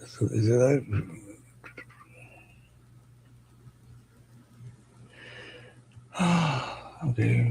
So is it that? Okay.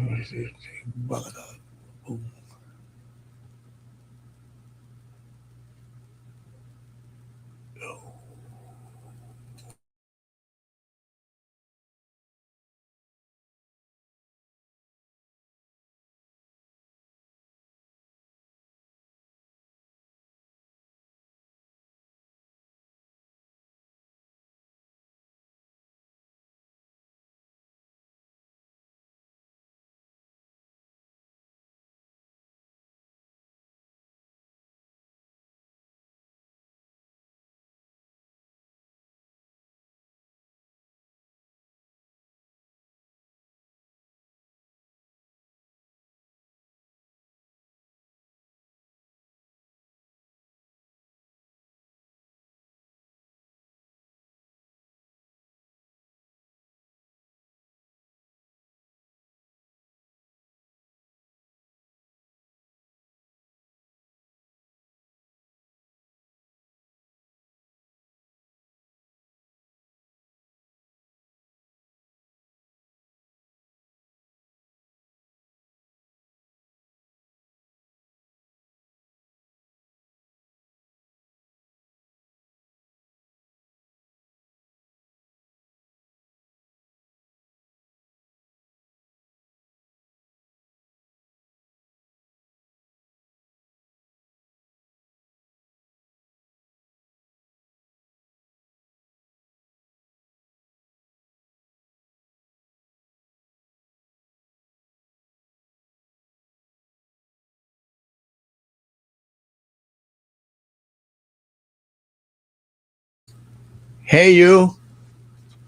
Hey, you.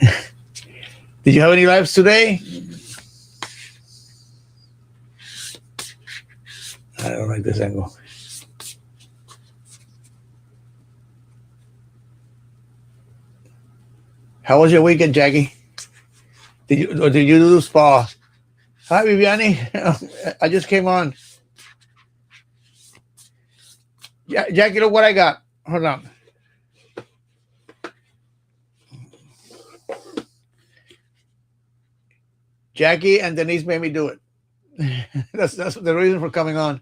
Did you have any lives today? I don't like this angle. How was your weekend, Jackie? Did you do spa? Hi, Viviani. I just came on. Yeah, Jackie, look what I got. Hold on. Jackie and Denise made me do it. That's the reason for coming on.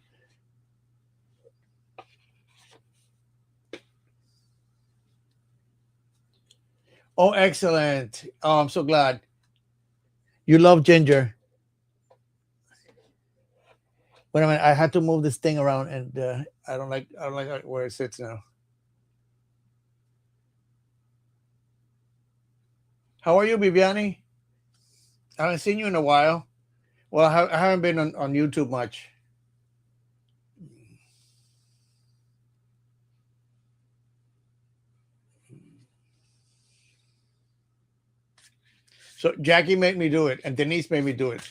Oh, excellent. Oh, I'm so glad. You love ginger. Wait a minute. I had to move this thing around, and I don't like where it sits now. How are you, Viviani? I haven't seen you in a while. Well, I haven't been on YouTube much. So Jackie made me do it, and Denise made me do it.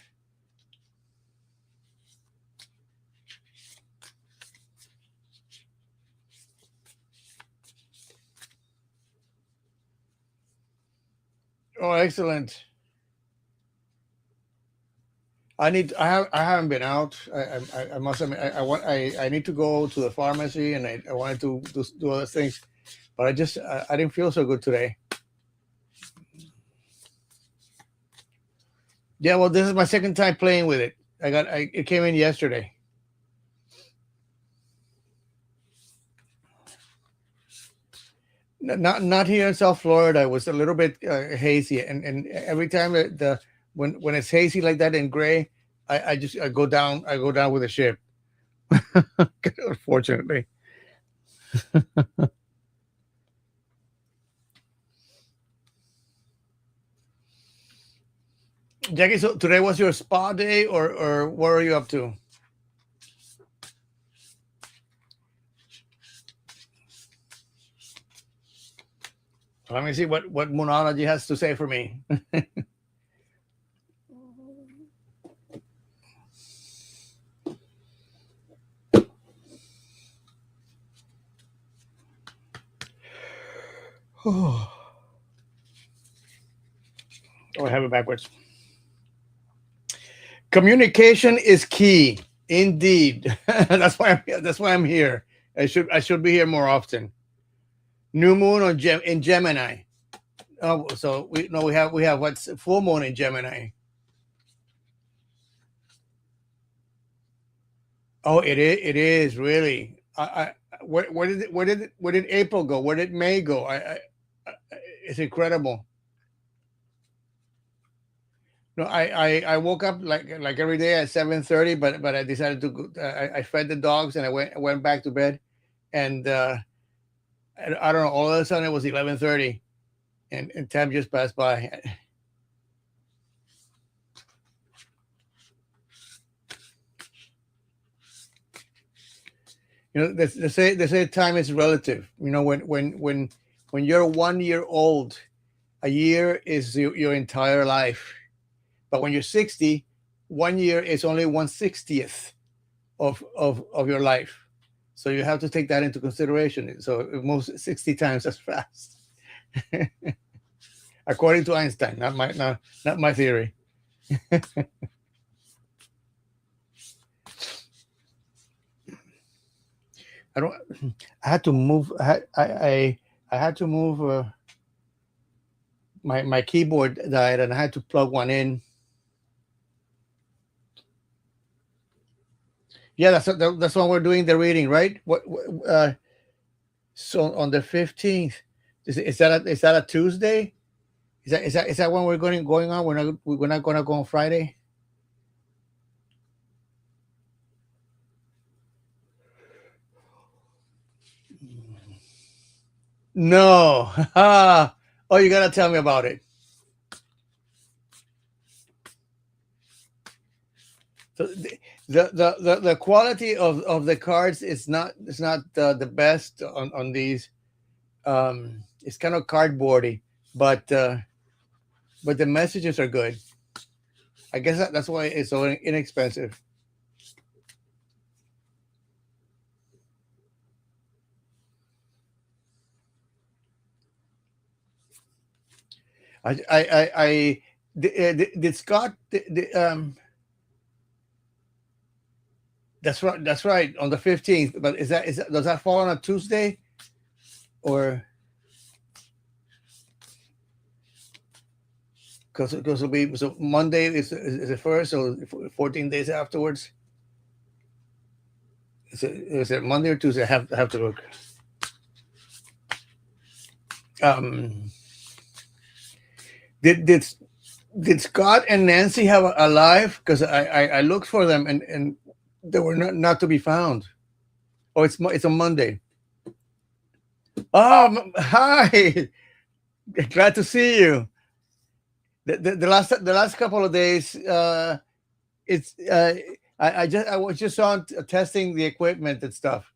Oh, excellent. I haven't been out. I must admit, I need to go to the pharmacy, and I wanted to do other things, but I didn't feel so good today. Yeah, well, this is my second time playing with it. It came in yesterday. Not here in South Florida. It was a little bit hazy, and every time when it's hazy like that and gray, I go down. I go down with the ship. Unfortunately, Jackie. So today was your spa day, or what are you up to? Let me see what Moonology has to say for me. Oh, I have it backwards. Communication is key, indeed. That's why I'm here. I should be here more often. New moon on in Gemini. Oh, so we have what's full moon in Gemini. Oh, it is really. Where did April go? Where did May go? I it's incredible. No, I woke up like every day at 7:30, but I decided to go. I fed the dogs and I went back to bed, and I don't know. All of a sudden, it was 11:30, and time just passed by. They say time is relative. When you're 1 year old, a year is your entire life. But when you're 60, 1 year is only 1/60th of your life. So you have to take that into consideration. So it moves 60 times as fast, according to Einstein, not my theory. I don't. I had to move. I had to move. My keyboard died, and I had to plug one in. Yeah, that's when we're doing the reading, right? So on the 15th, is that a Tuesday? Is that when we're going on? We're not going to go on Friday. No. Oh, you gotta tell me about it. So the quality of the cards is not the best on these. It's kind of cardboardy, but the messages are good. I guess that's why it's so inexpensive. Did Scott that's right, on the 15th, but is that does that fall on a Tuesday, or because it'll be, so Monday is the first, so 14 days afterwards. Is it Monday or Tuesday? I have to look. um did Scott and Nancy have a live? Because I looked for them, and they were not to be found. Oh, it's a Monday. Oh, hi. Glad to see you. The last couple of days, it's I was just on testing the equipment and stuff.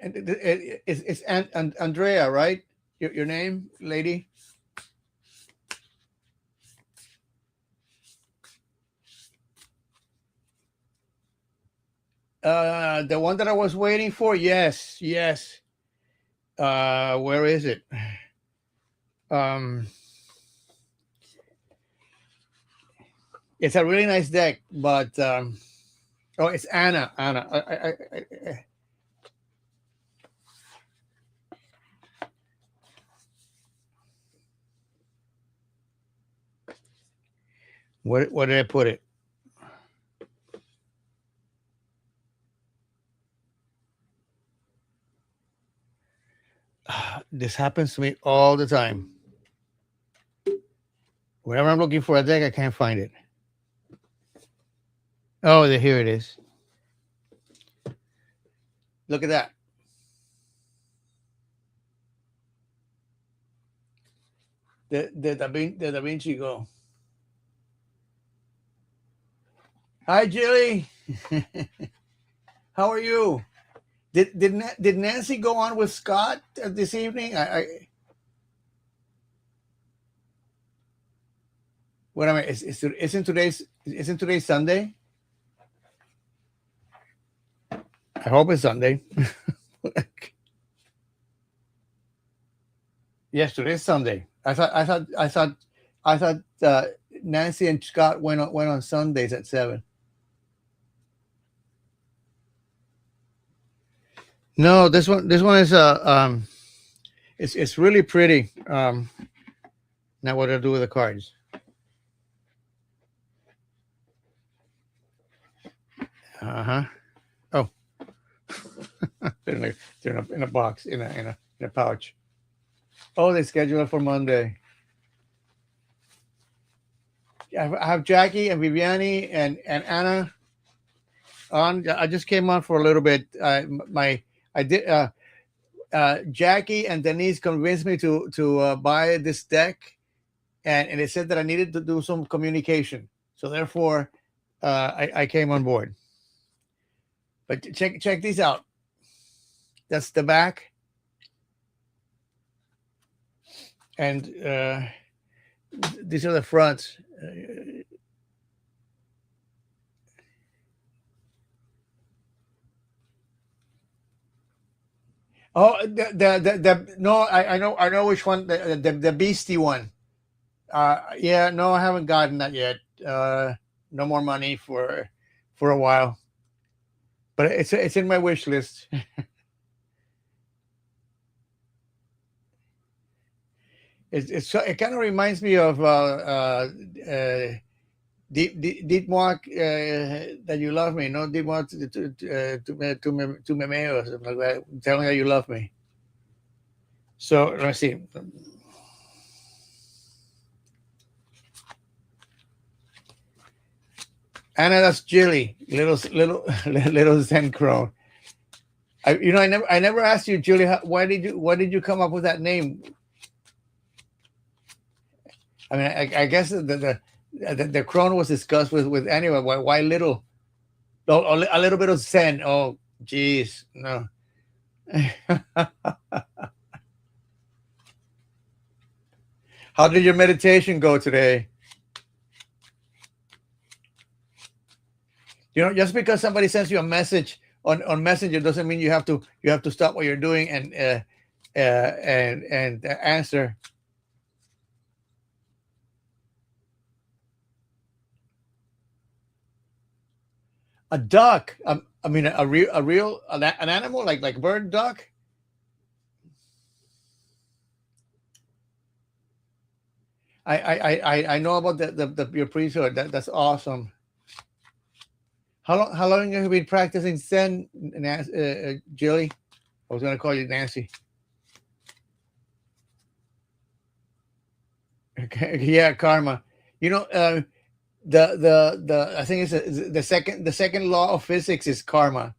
And it's Andrea, right? Your name, lady. The one that I was waiting for. Yes, yes. Where is it? Um, it's a really nice deck, but oh, it's Anna. Anna. Where did I put it? This happens to me all the time. Whenever I'm looking for a deck, I can't find it. Oh, here it is. Look at that. The Da Vinci Go. Hi, Jilly. How are you? Did Nancy go on with Scott this evening? What am I? Isn't today's Sunday? I hope it's Sunday. Yes, it is Sunday. I thought Nancy and Scott went on Sundays at 7. No, this one is it's really pretty. Now what do I do with the cards? Uh-huh. Oh. they're in a box, in a pouch. Oh, they scheduled it for Monday. I have Jackie and Viviani and Anna on. I just came on for a little bit. I did. Jackie and Denise convinced me to buy this deck, and it said that I needed to do some communication. So therefore, I came on board. But check these out. That's the back, and these are the fronts. Oh, the no, I know which one, the Beastie one. Yeah, no, I haven't gotten that yet. No more money for a while, but it's in my wish list. It kind of reminds me of Dites-moi that you love me. No, Dites-moi tu m'aimes or something like that. Tell me that you love me. So let's see. Anna, that's Jilly, little Zen crone. I never asked you, Julie, why did you come up with that name? I mean, I guess the crone was discussed with anyway. Why little? Oh, a little bit of Zen. Oh, geez, no. How did your meditation go today? Just because somebody sends you a message on Messenger doesn't mean you have to stop what you're doing and answer. A duck. I mean, an animal like bird duck. I know about your priesthood. That's awesome. How long have you been practicing Zen, Jilly? I was going to call you Nancy. Yeah, karma. The I think it's the second law of physics is karma.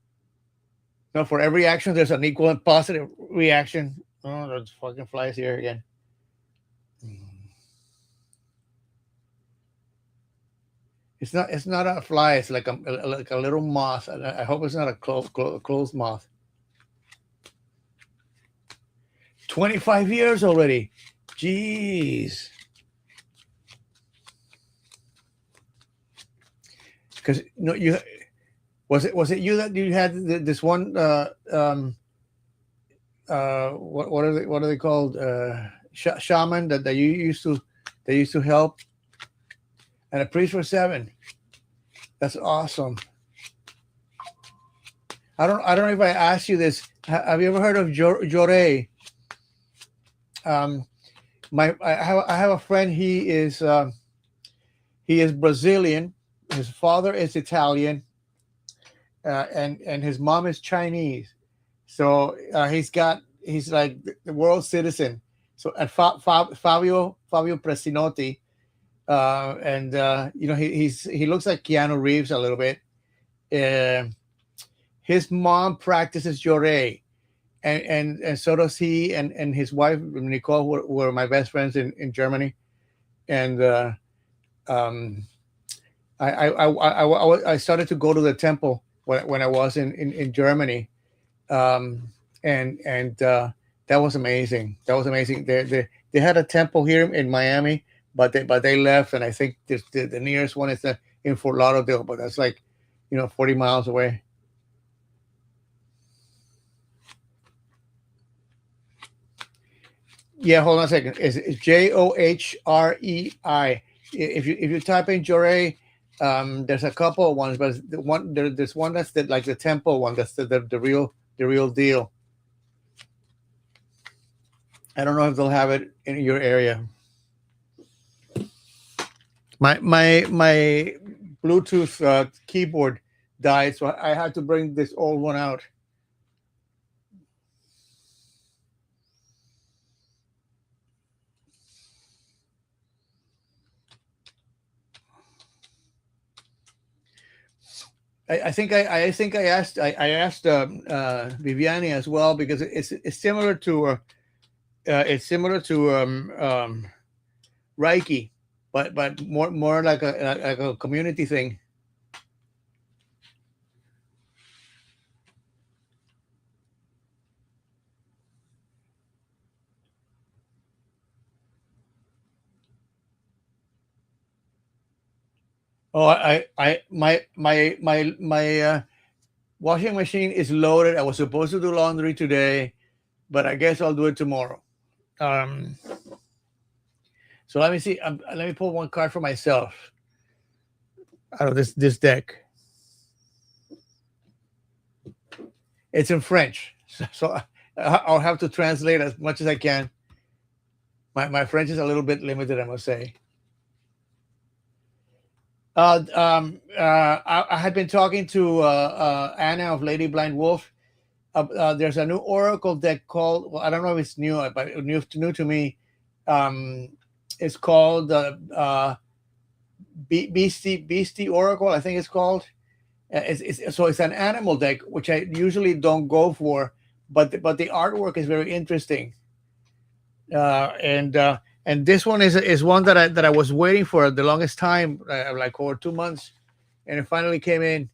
No, for every action there's an equal and positive reaction. Oh, those fucking flies here again. It's not a fly. It's like a little moth. I hope it's not a closed moth. 25 years already. Jeez. Because you was it you that you had this one what are they called, shaman that you used to help, and a priest for 7. That's awesome. I don't know if I asked you this. Have you ever heard of Joré? I have a friend. He is Brazilian. His father is Italian, and his mom is Chinese. So he's like the world citizen. So at Fabio Presinotti, and he looks like Keanu Reeves a little bit. His mom practices Joré, and so does he, and his wife Nicole were my best friends in Germany, and I started to go to the temple when I was in Germany, and that was amazing. That was amazing. They had a temple here in Miami, but they left, and I think the nearest one is in Fort Lauderdale, but that's like 40 miles away. Yeah, hold on a second. It's Johrei. If you type in Johrei, there's a couple of ones, but there's one that's like the temple one. That's the real deal. I don't know if they'll have it in your area. My Bluetooth keyboard died, so I had to bring this old one out. I think I asked Viviani as well, because it's similar to Reiki, but more like a community thing. Oh, my washing machine is loaded. I was supposed to do laundry today, but I guess I'll do it tomorrow. Um, so let me see. Let me pull one card for myself out of this deck. It's in French, so I'll have to translate as much as I can. My French is a little bit limited, I must say. I had been talking to Anna of Lady Blind Wolf. There's a new oracle deck called, well, I don't know if it's new, but new to me. It's called Beastie Oracle, I think it's called. So it's an animal deck, which I usually don't go for, but the artwork is very interesting. And this one is one that I was waiting for the longest time, like over 2 months, and it finally came in.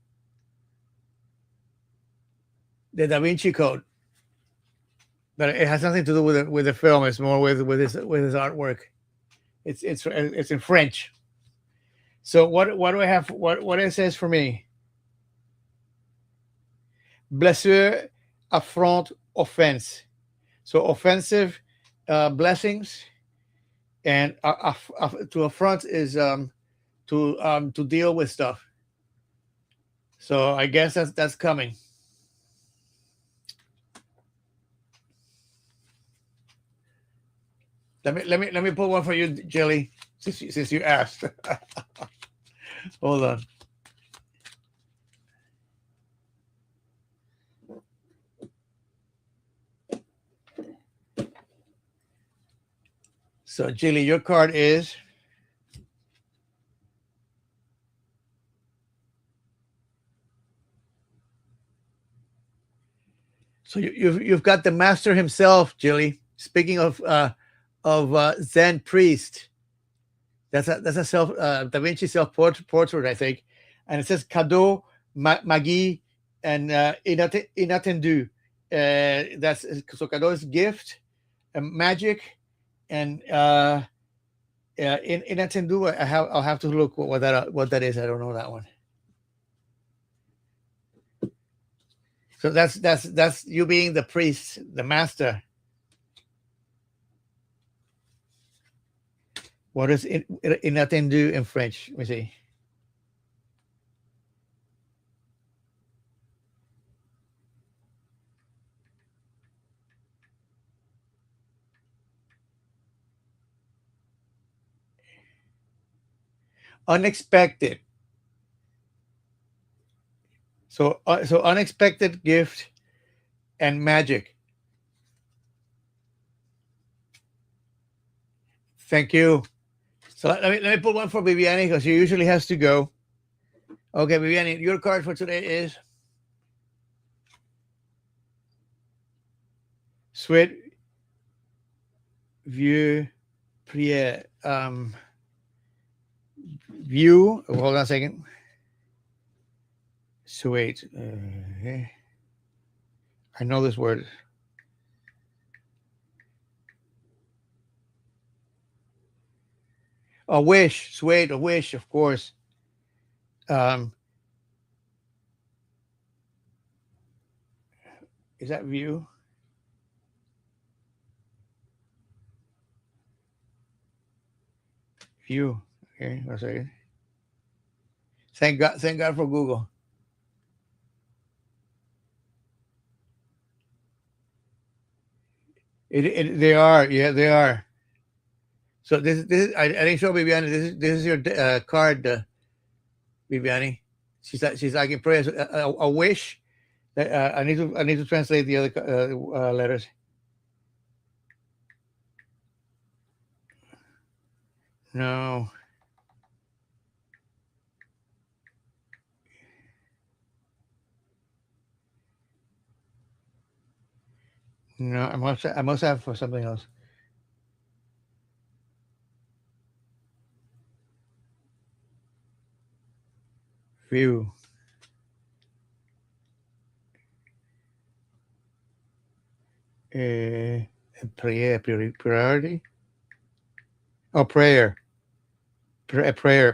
The Da Vinci Code, but it has nothing to do with the film. It's more with his artwork. It's in French. So what do I have? What it says for me? Blessure, affront, offense. So offensive blessings, and to affront is to deal with stuff. So I guess that's coming. Let me pull one for you, Jelly, since you asked. Hold on. So, Jelly, your card is. So you've got the master himself, Jilly. Speaking of Zen priest, that's a self Da Vinci self portrait, I think, and it says cadeau, magie, and inattendu. That's so cadeau is gift, and magic, and inattendu. I'll have to look what that is. I don't know that one. So that's you being the priest, the master. What is inattendu in French? Let me see. Unexpected. So unexpected gift and magic. Thank you. So let me put one for Viviani, because she usually has to go. Okay, Viviani, your card for today is Sweet Vieux Prière. View. Oh, hold on a second. Sweet. I know this word. A wish. Sweet. A wish. Of course. Um, is that view? Phew. Okay, I'll say. Thank God for Google. They are, yeah, they are. So I didn't show Viviani. This is your card, Viviani. She's like in prayers. A wish. I need to translate the other letters. No, no. I must have for something else. View. Uh, priority. Oh, prayer. Prayer.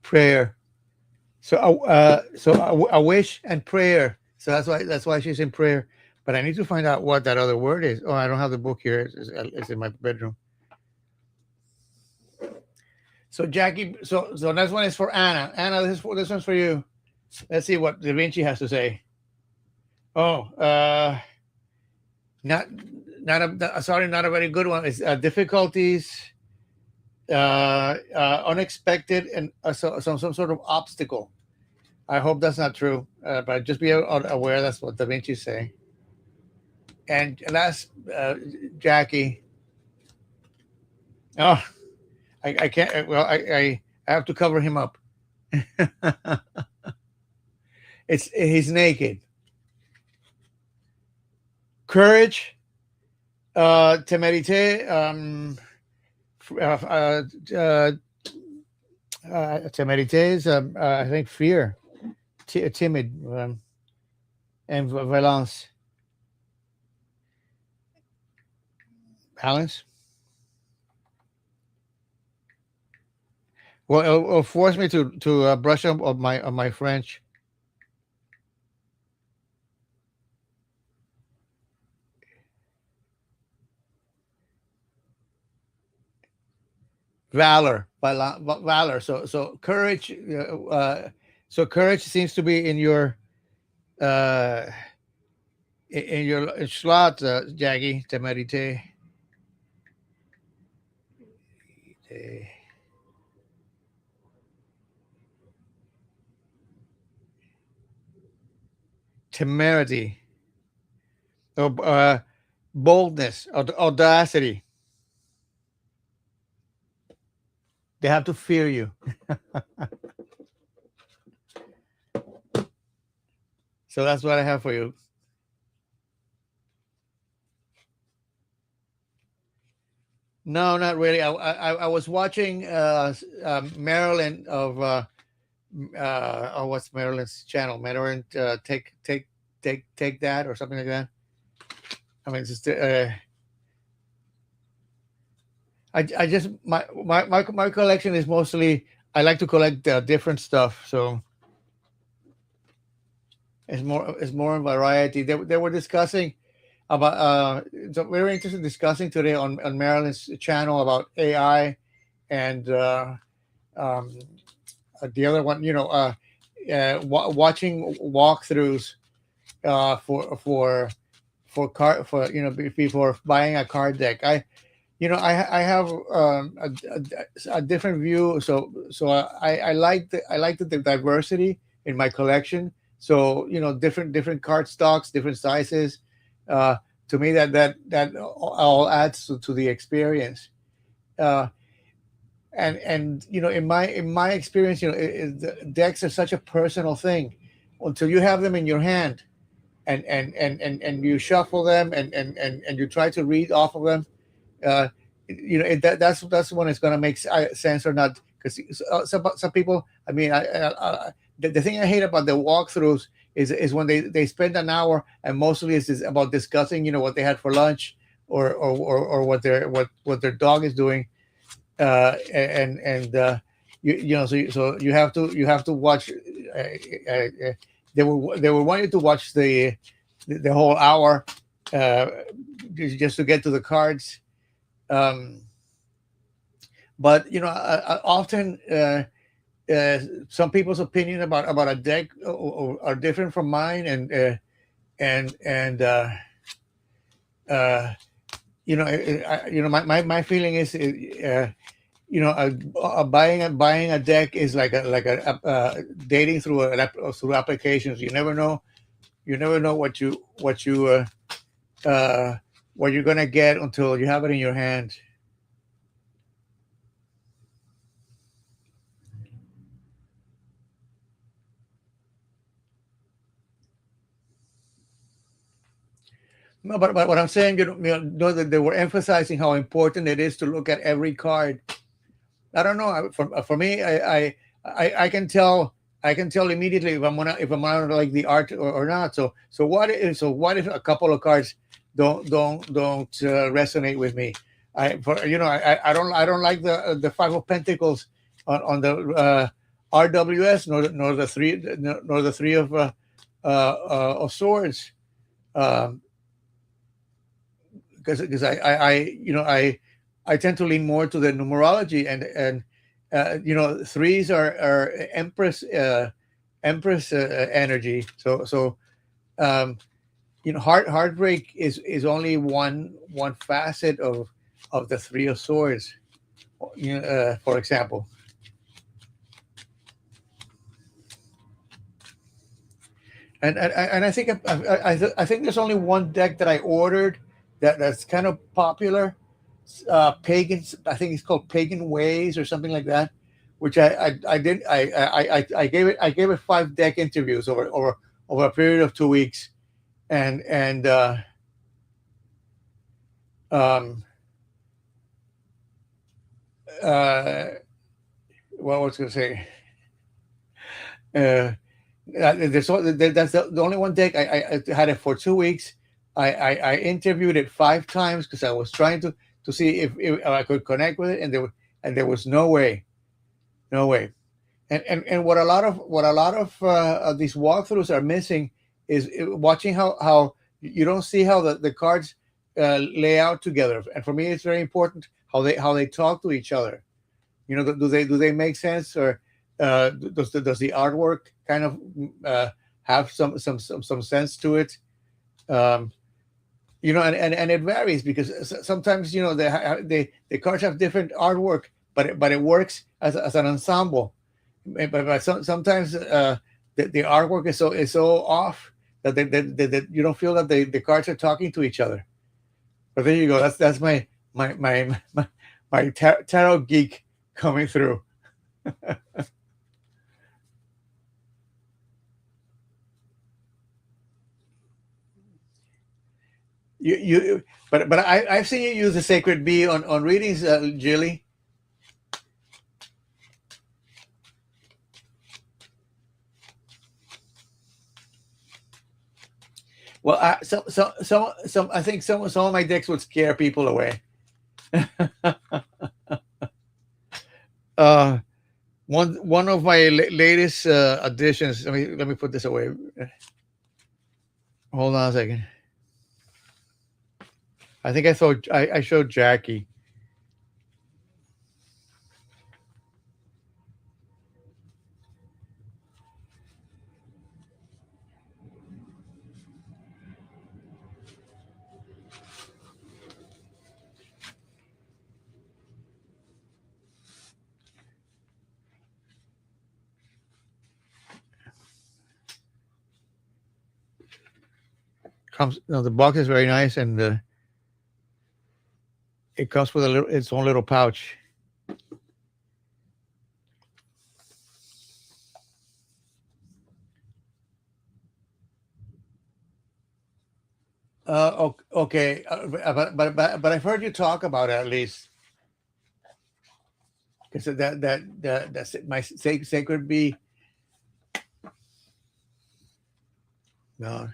Prayer. So, a wish and prayer. So that's why she's in prayer. But I need to find out what that other word is. Oh, I don't have the book here. It's in my bedroom. So Jackie, so next one is for Anna. Anna, this one's for you. Let's see what Da Vinci has to say. Oh, not sorry, not a very good one. It's difficulties, unexpected, and some sort of obstacle. I hope that's not true, but just be aware that's what Da Vinci's saying. And last, Jackie. Oh, I can't. Well, I have to cover him up. He's naked. Courage, temerité, temerité is I think fear, timid, and valence, balance. Well, it'll force me to brush up on my French. Valor. So courage. So courage seems to be uh, in your slot, Jackie. Temerité. Temerity. Oh, boldness, audacity. They have to fear you. So that's what I have for you. No, not really. I was watching Marilyn of oh, what's Marilyn's channel? Marilyn take that or something like that. I mean, it's just I just my collection is mostly I like to collect different stuff, so it's more in variety. They were discussing about so we were interested in discussing today on Marilyn's channel about AI and um, the other one, watching walkthroughs for before buying a card deck. I have a different view. So I like the diversity in my collection. So different card stocks, different sizes. Uh, to me, that all adds to the experience. Uh, and in my experience, the decks are such a personal thing. Until you have them in your hand, and you shuffle them and you try to read off of them, uh, that's when it's going to make sense or not. Because some people, I mean, the thing I hate about the walkthroughs is when they spend an hour and mostly it's about discussing what they had for lunch or what their dog is doing, and so you have to watch. They will want you to watch the whole hour, uh, just to get to the cards. Um, but often some people's opinion about a deck are different from mine, and uh, my feeling is, buying a deck is dating through applications. You never know uh, what you're gonna get until you have it in your hand. No, but what I'm saying, that they were emphasizing how important it is to look at every card. I don't know. For me, I can tell. I can tell immediately if I'm gonna like the art or not. So what if a couple of cards don't resonate with me? I don't like the Five of Pentacles on the RWS, nor the three of Swords. Um, because I tend to lean more to the numerology, and threes are Empress energy. So heartbreak is only one facet of the Three of Swords. For example, and I think I think there's only one deck that I ordered that's kind of popular. Pagans, I think it's called Pagan Ways or something like that, which I did I gave it 5 deck interviews over a period of 2 weeks, and um uh what was I going to say? uh that's the only one deck. I had it for 2 weeks. I interviewed it 5 times because I was trying to see if I could connect with it, and there was no way, no way. And what a lot of these walkthroughs are missing is watching how you don't see how the cards lay out together. And for me, it's very important how they talk to each other. Do they make sense, or does the artwork kind of have some sense to it? Um, and it varies because sometimes the cards have different artwork, but it works as an ensemble. But sometimes the artwork is so off that you don't feel that the cards are talking to each other. But there you go. That's my tarot geek coming through. But I've seen you use the Sacred Bee on readings, Jilly. Well, I think some of my decks would scare people away. uh, one of my latest additions. Let me put this away. Hold on a second. I think I showed Jackie. The box is very nice, and it comes with its own little pouch. Okay, but I've heard you talk about it at least, because that's my Sacred Bee. No,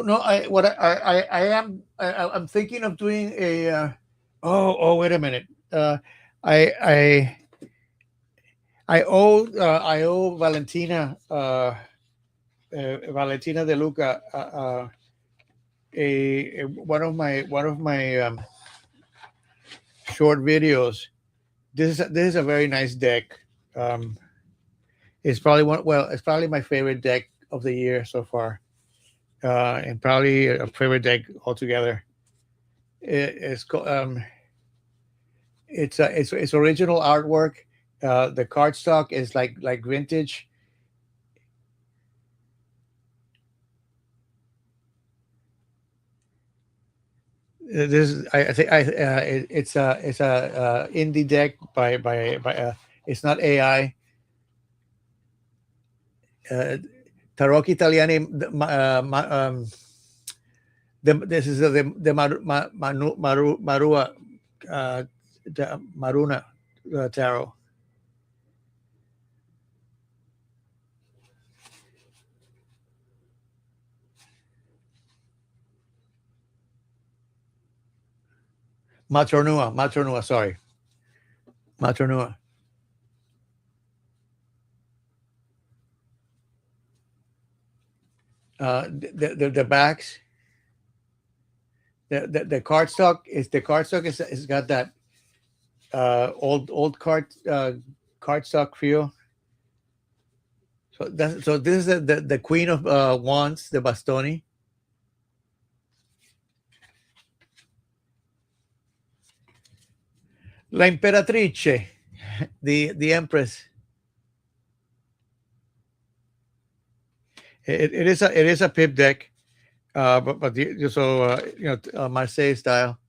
no. I'm thinking of doing a. Oh, wait a minute. I I I owe Valentina De Luca one of my short videos. This is a very nice deck. Um, it's probably it's probably my favorite deck of the year so far, and probably a favorite deck altogether. It's it's original artwork. The cardstock is like vintage. I think it's a indie deck by it's not AI. Uh, Tarocchi Italiani. This is the Marua the Maruna tarot. Matronua. Sorry, Matronua. The backs. The cardstock is got that old cardstock feel. So this is the Queen of Wands, the Bastoni. La Imperatrice, the Empress. It is a pip deck, Marseille style.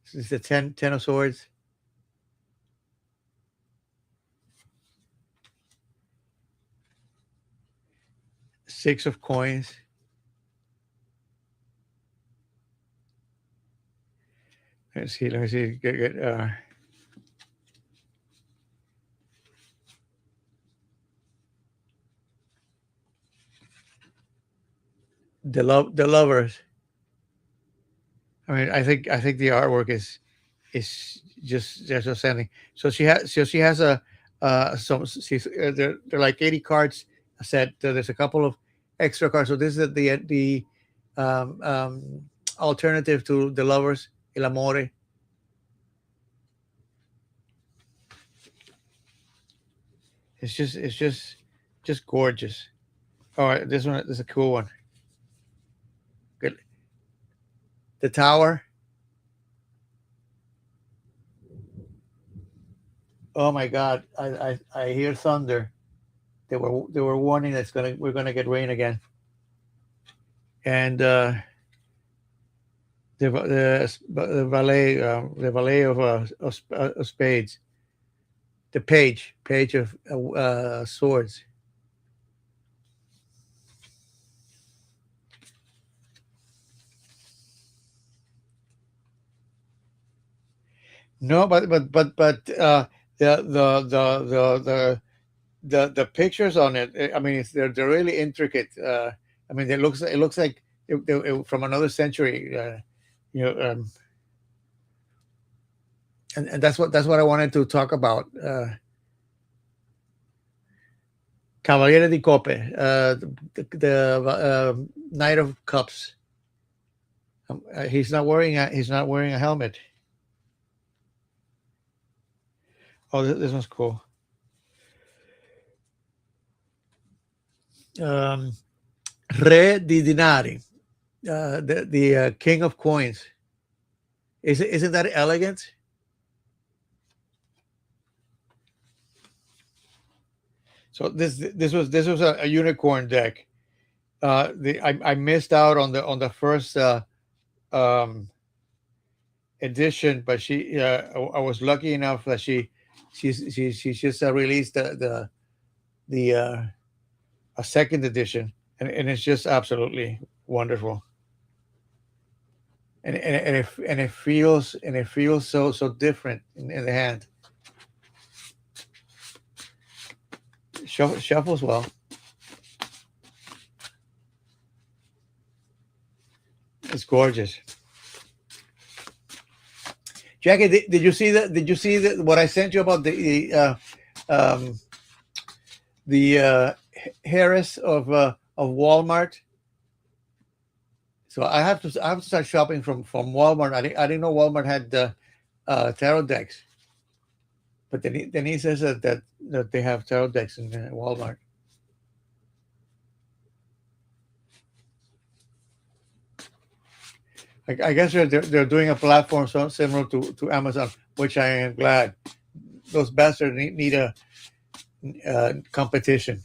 This is the ten of swords. Six of coins. Let me see. The lovers. I mean, I think the artwork is just outstanding. She has a they're like 80 cards a set. There's a couple of extra cards. So this is the um, um, alternative to the lovers, El Amore. It's just gorgeous. All right, this one is a cool one. Good. The Tower. Oh my God! I hear thunder. They were warning that we're gonna get rain again. And the valet of spades, the page of swords. No, the pictures on it. I mean, they're really intricate. I mean, it looks like from another century. You know, and that's what I wanted to talk about. Cavaliere di Coppe, the Knight of Cups. He's not wearing a helmet. Oh, this one's cool. Um, Re di Dinari, the King of Coins. Isn't that elegant? So this was a unicorn deck. I missed out on the first um, edition, but I was lucky enough that she just released the a second edition, and it's just absolutely wonderful. And it feels so different in the hand. Shuffles well. It's gorgeous. Jackie, did you see that? Did you see that? What I sent you about um, the Harris of Walmart? So I have to start shopping from Walmart. I didn't know Walmart had tarot decks, but then he says that they have tarot decks in Walmart. I guess they're doing a platform so similar to Amazon, which I am glad. Those bastards need a competition.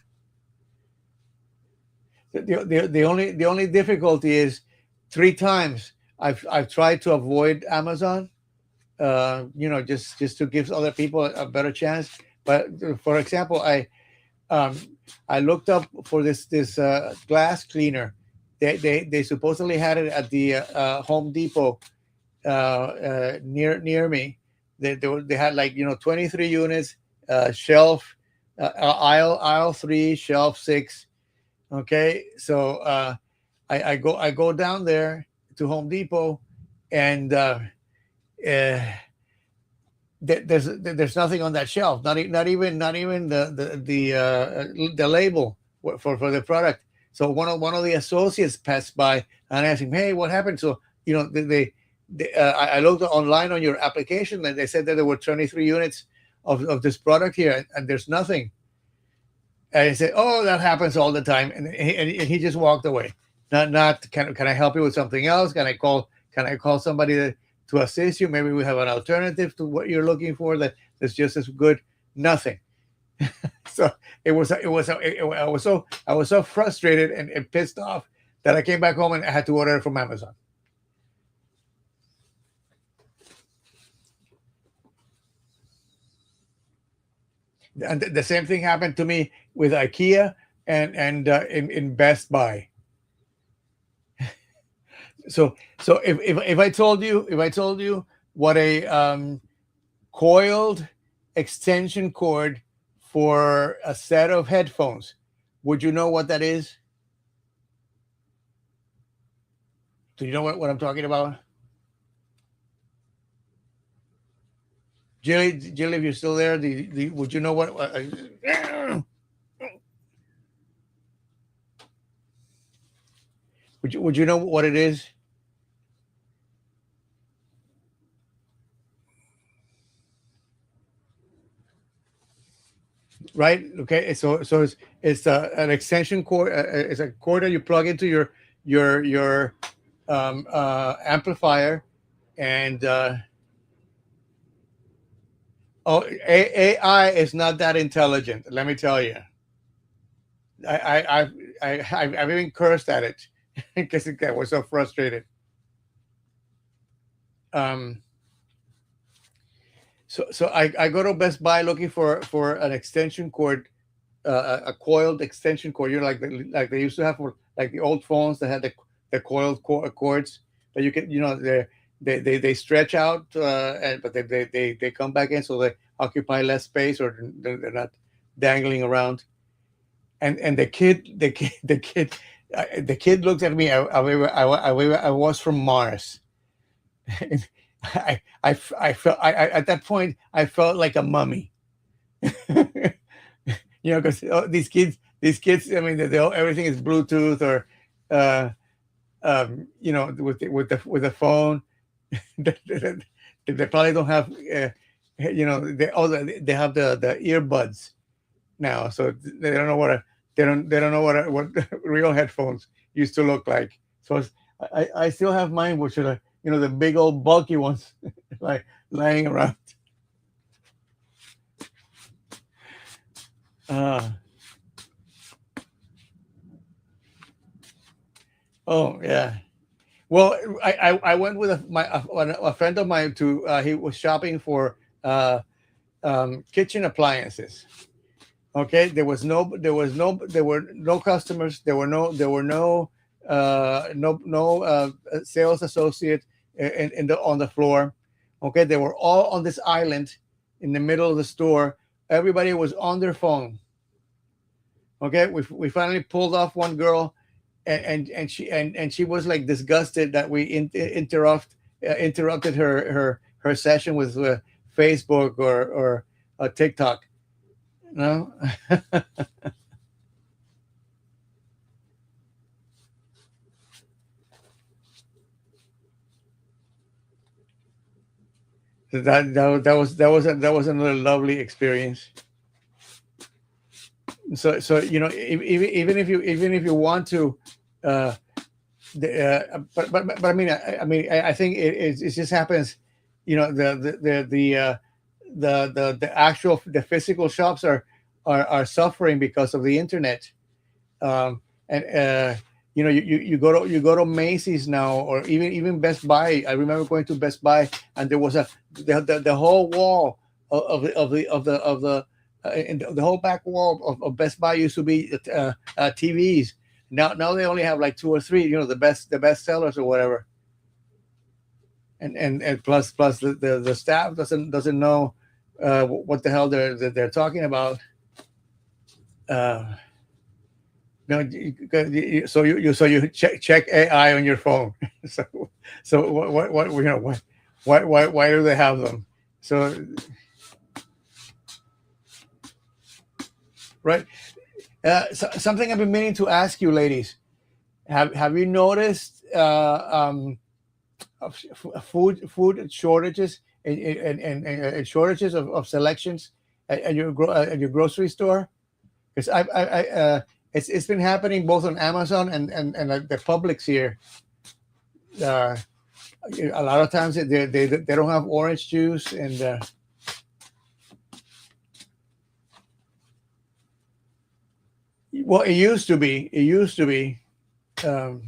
The only difficulty is 3 times I've tried to avoid Amazon, just to give other people a better chance. But for example, um, I looked up for this glass cleaner. They supposedly had it at the Home Depot near me. They had, like, 23 units, shelf, aisle 3, shelf 6. Okay, so I go down there to Home Depot, and there's nothing on that shelf. Not even the label for the product. So one of the associates passed by and asked him, "Hey, what happened?" So I looked online on your application, and they said that there were 23 units of this product here, and there's nothing. And he said, "Oh, that happens all the time," and he just walked away. Not can I help you with something else? Can I call somebody to assist you? Maybe we have an alternative to what you're looking for that's just as good. Nothing. So I was so frustrated and pissed off that I came back home and I had to order it from Amazon. And the same thing happened to me with IKEA and in Best Buy. So if I told you what a coiled extension cord for a set of headphones, would you know what that is? Do you know what I'm talking about? Jilly, if you're still there, would you know what? Would you know what it is? Right. Okay. So it's an extension cord. It's a cord that you plug into your amplifier, and AI is not that intelligent. Let me tell you. I've even cursed at it because I was so frustrated. Um, so I go to Best Buy looking for an extension cord, a coiled extension cord. Like they used to have for, like, the old phones that had the coiled cords that you can, they stretch out, but they come back in, so they occupy less space, or they're not dangling around. And the kid looked at me. I was from Mars. I felt at that point I felt like a mummy. Because these kids. I mean, everything is Bluetooth or, with the phone. They probably don't have, they have the earbuds now, so they don't know they don't know what real headphones used to look like. So I still have mine, which are the big old bulky ones, like lying around. Oh yeah. Well, I went with a friend of mine to he was shopping for kitchen appliances. Okay, there were no customers. There were no sales associate on the floor. Okay, they were all on this island in the middle of the store. Everybody was on their phone. Okay, we finally pulled off one girl, and she was like disgusted that we interrupted her her session with Facebook or TikTok. No. That was another lovely experience. So even if you want to, uh, but I mean I think it just happens, the actual the physical shops are suffering because of the internet. And you go to Macy's now, or even Best Buy. I remember going to Best Buy, and there was the whole wall and the whole back wall of Best Buy used to be TVs. Now they only have like two or three, the best sellers or whatever. And plus the staff doesn't know what the hell they're talking about. No, so you check AI on your phone. so what why do they have them? So right, something I've been meaning to ask you, ladies. Have you noticed food shortages and shortages of selections at your grocery store? Because it's been happening both on Amazon and the Publix here. Uh, a lot of times they don't have orange juice, and well, it used to be. Um,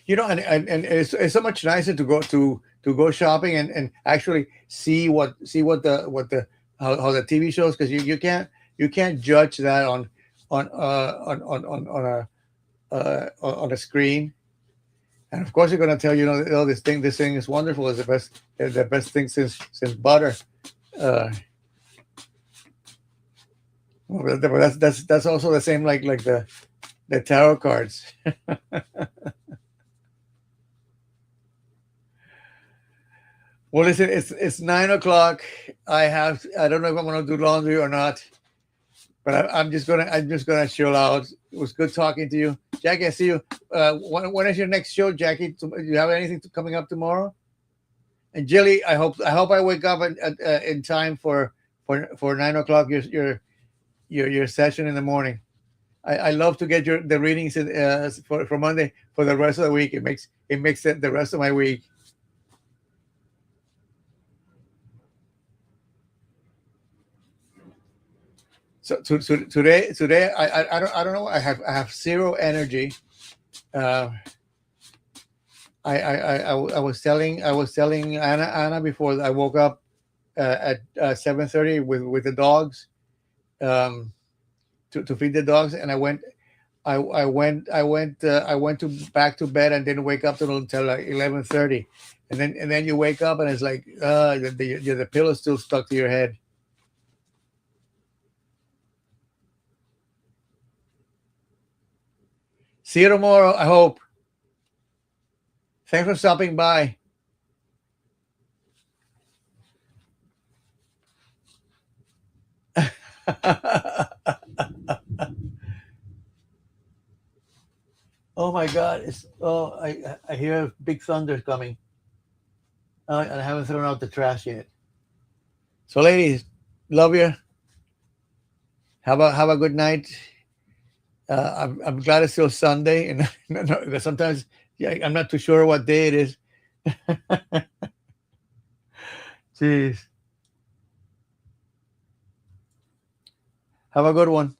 and it's so much nicer to go shopping and actually see what the how the TV shows, because you can't judge that on a screen. And of course, they're going to tell you, oh, this thing is wonderful. It's the best thing since butter. Uh, well, that's also the same like the tarot cards. Well, listen, it's 9 o'clock. I don't know if I'm gonna do laundry or not, but I'm just gonna chill out. It was good talking to you, Jackie. I see you. When is your next show, Jackie? Do you have anything coming up tomorrow? And Jilly, I hope I wake up in time for 9 o'clock. Your session in the morning. I love to get the readings for Monday for the rest of the week. It makes it the rest of my week. So today I don't know. I have zero energy. Uh, I was telling Anna before I woke up at 7:30 with the dogs, um, to feed the dogs, and I went to back to bed and didn't wake up until like 11:30, and then you wake up and it's like the pillow's still stuck to your head. See you tomorrow, I hope. Thanks for stopping by. Oh my God! I hear big thunder coming. And I haven't thrown out the trash yet. So, ladies, love you. Have a good night. I'm glad it's still Sunday, and sometimes I'm not too sure what day it is. Jeez. Have a good one.